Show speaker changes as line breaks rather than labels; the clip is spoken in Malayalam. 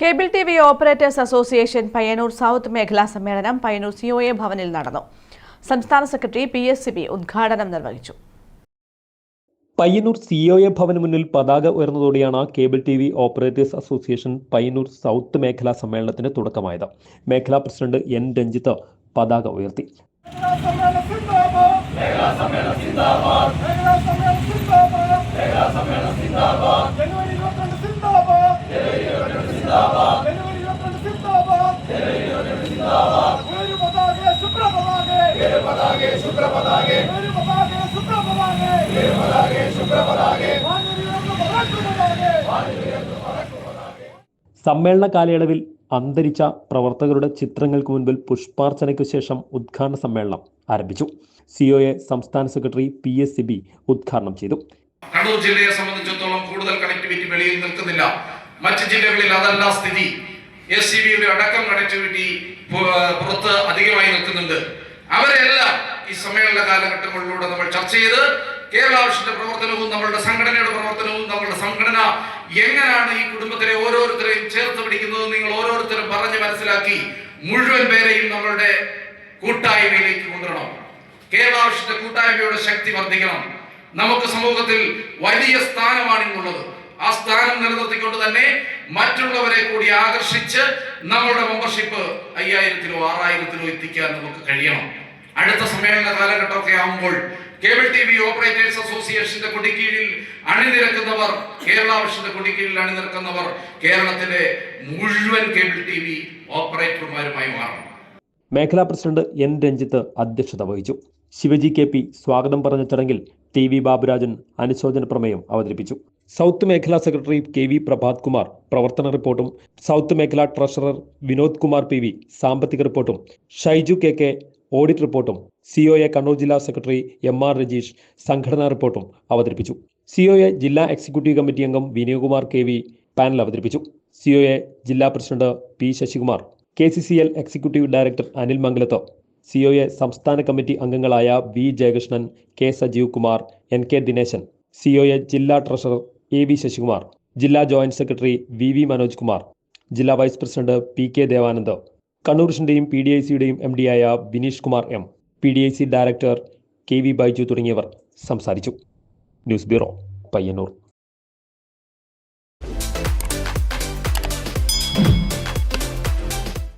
Cable TV operators association Payyanur south മേഖലാ സമ്മേളനം പയ്യന്നൂർ സിഒഎ ഭവനിൽ നടന്നു. സംസ്ഥാന സെക്രട്ടറി PSCB ഉദ്ഘാടനം നിർവഹിച്ചു.
പയ്യന്നൂർ സിഒഎ ഭവന് മുന്നിൽ പതാക ഉയർന്നതോടെയാണ് cable TV operators association Payyanur south മേഖലാ സമ്മേളനത്തിന് തുടക്കമായത്. മേഖലാ പ്രസിഡന്റ് N രഞ്ജിത്ത് പതാക ഉയർത്തി. സമ്മേളന കാലയളവിൽ അന്തരിച്ച പ്രവർത്തകരുടെ ചിത്രങ്ങൾക്ക് മുൻപിൽ പുഷ്പാർച്ചനയ്ക്കു ശേഷം ഉദ്ഘാടന സമ്മേളനം ആരംഭിച്ചു. സിഒഎ സംസ്ഥാന സെക്രട്ടറി PSCB ഉദ്ഘാടനം ചെയ്തു.
കണ്ണൂർ ജില്ലയെ സംബന്ധിച്ചിടത്തോളം കൂടുതൽ കണക്ടിവിറ്റി വെളിയിൽ നിൽക്കുന്നില്ല. മറ്റ് ജില്ലകളിൽ അതല്ല സ്ഥിതി. SCBയുടെ അടക്കം കണക്ടിവിറ്റി പുറത്ത് അധികമായി നിൽക്കുന്നുണ്ട്. അവരെല്ലാം ഈ സമ്മേളന കാലഘട്ടങ്ങളിലൂടെ നമ്മൾ ചർച്ച ചെയ്ത് കേരള ആവശ്യത്തിന്റെ പ്രവർത്തനവും നമ്മളുടെ സംഘടനയുടെ പ്രവർത്തനവും നമ്മളുടെ സംഘടന എങ്ങനെയാണ് ഈ കുടുംബത്തിലെ ഓരോരുത്തരെയും ചേർത്ത് പിടിക്കുന്നത് നിങ്ങൾ ഓരോരുത്തരും പറഞ്ഞ് മനസ്സിലാക്കി മുഴുവൻ പേരെയും നമ്മളുടെ കൂട്ടായ്മയിലേക്ക് കൊണ്ടുവരണം. കേരള ആവശ്യത്തിന്റെ കൂട്ടായ്മയുടെ ശക്തി വർദ്ധിക്കണം. നമുക്ക് സമൂഹത്തിൽ വലിയ സ്ഥാനമാണ് ഇന്നുള്ളത്. ആ സ്ഥാനം നിലനിർത്തിക്കൊണ്ട് തന്നെ മറ്റുള്ളവരെ കൂടി ആകർഷിച്ച് നമ്മളുടെ മെമ്പർഷിപ്പ് 5000-ലോ 6000-ലോ എത്തിക്കാൻ നമുക്ക് കഴിയണം. അടുത്ത സമ്മേളന കാലഘട്ടമൊക്കെ ആവുമ്പോൾ കേബിൾ ടിവി ഓപ്പറേറ്റേഴ്സ് അസോസിയേഷന്റെ കൊടിക്കീഴിൽ അണിനിരക്കുന്നവർ, കേരള ആവശ്യത്തിന്റെ കൊടിക്കീഴിൽ അണിനിരക്കുന്നവർ കേരളത്തിലെ മുഴുവൻ കേബിൾ ടിവി ഓപ്പറേറ്റർമാരുമായി മാറണം.
മേഖലാ പ്രസിഡന്റ് N രഞ്ജിത്ത് അധ്യക്ഷത വഹിച്ചു. ശിവജി KP സ്വാഗതം പറഞ്ഞ ചടങ്ങിൽ TV ബാബുരാജൻ അനുശോചന പ്രമേയം അവതരിപ്പിച്ചു. സൗത്ത് മേഖലാ സെക്രട്ടറി KV പ്രഭാത് കുമാർ പ്രവർത്തന റിപ്പോർട്ടും, സൗത്ത് മേഖലാ ട്രഷറർ വിനോദ് കുമാർ PV സാമ്പത്തിക റിപ്പോർട്ടും, ഷൈജു KK ഓഡിറ്റ് റിപ്പോർട്ടും, സിഒഎ കണ്ണൂർ ജില്ലാ സെക്രട്ടറി MR രജീഷ് സംഘടനാ റിപ്പോർട്ടും അവതരിപ്പിച്ചു. സിഒഎ ജില്ലാ എക്സിക്യൂട്ടീവ് കമ്മിറ്റി അംഗം വിനയകുമാർ KV പാനൽ അവതരിപ്പിച്ചു. സിഒഎ ജില്ലാ president P Sasikumar, KCCL executive director Anil Mangalath, COA സംസ്ഥാന കമ്മിറ്റി അംഗങ്ങളായ V Jayakrishnan, K Sajeev Kumar, NK Dineshan, COA ജില്ലാ ട്രഷറർ AV ശശികുമാർ, ജില്ലാ joint secretary VV Manoj Kumar, ജില്ലാ വൈസ് പ്രസിഡന്റ് PK ദേവാനന്ദ്, കണ്ണൂരിന്റെയും PDICയുടെയും MD-ആയ Bineesh Kumar M, PDIC director KV Baiju തുടങ്ങിയവർ സംസാരിച്ചു. News bureau, Payyanur.